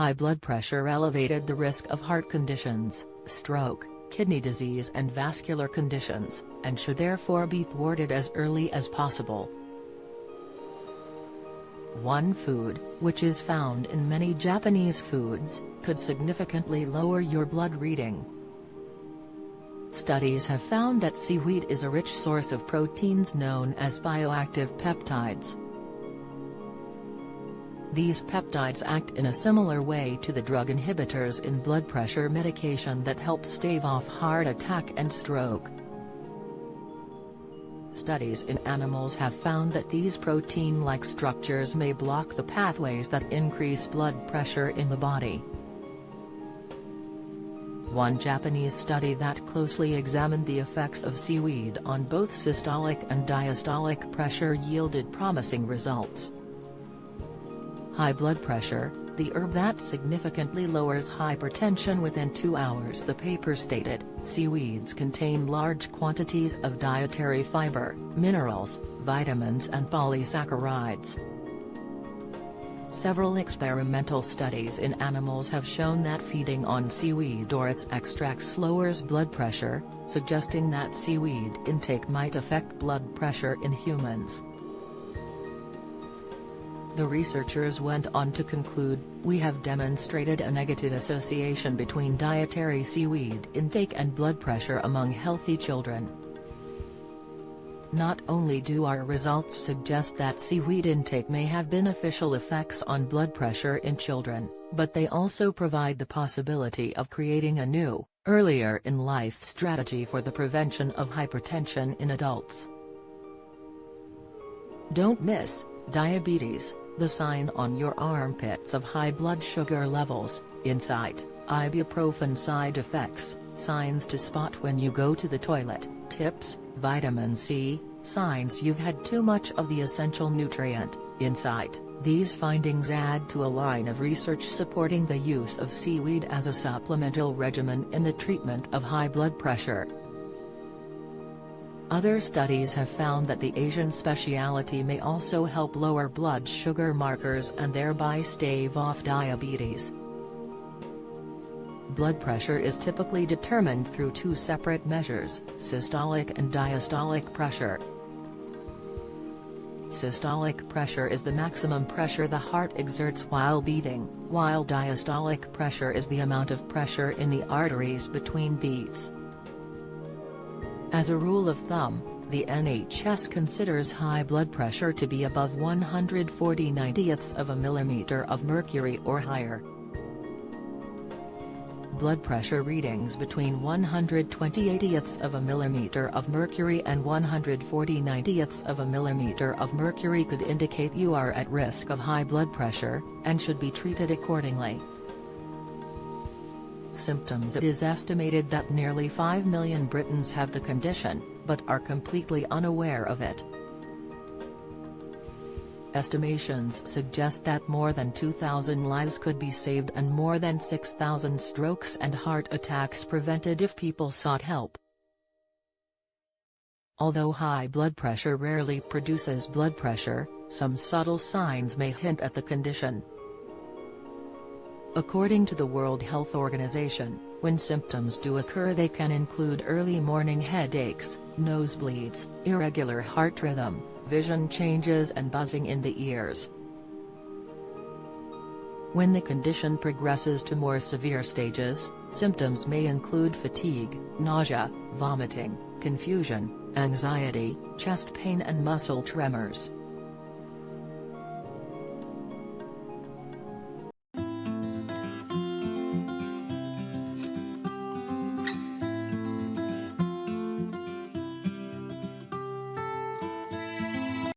High blood pressure elevated the risk of heart conditions, stroke, kidney disease and vascular conditions, and should therefore be thwarted as early as possible. One food, which is found in many Japanese foods, could significantly lower your blood reading. Studies have found that seaweed is a rich source of proteins known as bioactive peptides. These peptides act in a similar way to the drug inhibitors in blood pressure medication that help stave off heart attack and stroke. Studies in animals have found that these protein-like structures may block the pathways that increase blood pressure in the body. One Japanese study that closely examined the effects of seaweed on both systolic and diastolic pressure yielded promising results. High blood pressure, the herb that significantly lowers hypertension within 2 hours. The paper stated, seaweeds contain large quantities of dietary fiber, minerals, vitamins and polysaccharides. Several experimental studies in animals have shown that feeding on seaweed or its extracts lowers blood pressure, suggesting that seaweed intake might affect blood pressure in humans. The researchers went on to conclude, we have demonstrated a negative association between dietary seaweed intake and blood pressure among healthy children. Not only do our results suggest that seaweed intake may have beneficial effects on blood pressure in children, but they also provide the possibility of creating a new, earlier-in-life strategy for the prevention of hypertension in adults. Don't miss diabetes, the sign on your armpits of high blood sugar levels, insight, ibuprofen side effects, signs to spot when you go to the toilet, tips, vitamin C, signs you've had too much of the essential nutrient, insight. These findings add to a line of research supporting the use of seaweed as a supplemental regimen in the treatment of high blood pressure. Other studies have found that the Asian specialty may also help lower blood sugar markers and thereby stave off diabetes. Blood pressure is typically determined through two separate measures, systolic and diastolic pressure. Systolic pressure is the maximum pressure the heart exerts while beating, while diastolic pressure is the amount of pressure in the arteries between beats. As a rule of thumb, the NHS considers high blood pressure to be above 140/90ths of a millimeter of mercury or higher. Blood pressure readings between 120/80ths of a millimeter of mercury and 140/90ths of a millimeter of mercury could indicate you are at risk of high blood pressure, and should be treated accordingly. Symptoms: it is estimated that nearly 5 million Britons have the condition, but are completely unaware of it. Estimations suggest that more than 2,000 lives could be saved and more than 6,000 strokes and heart attacks prevented if people sought help. Although high blood pressure rarely produces blood pressure, some subtle signs may hint at the condition. According to the World Health Organization, when symptoms do occur they can include early morning headaches, nosebleeds, irregular heart rhythm, vision changes and buzzing in the ears. When the condition progresses to more severe stages, symptoms may include fatigue, nausea, vomiting, confusion, anxiety, chest pain and muscle tremors.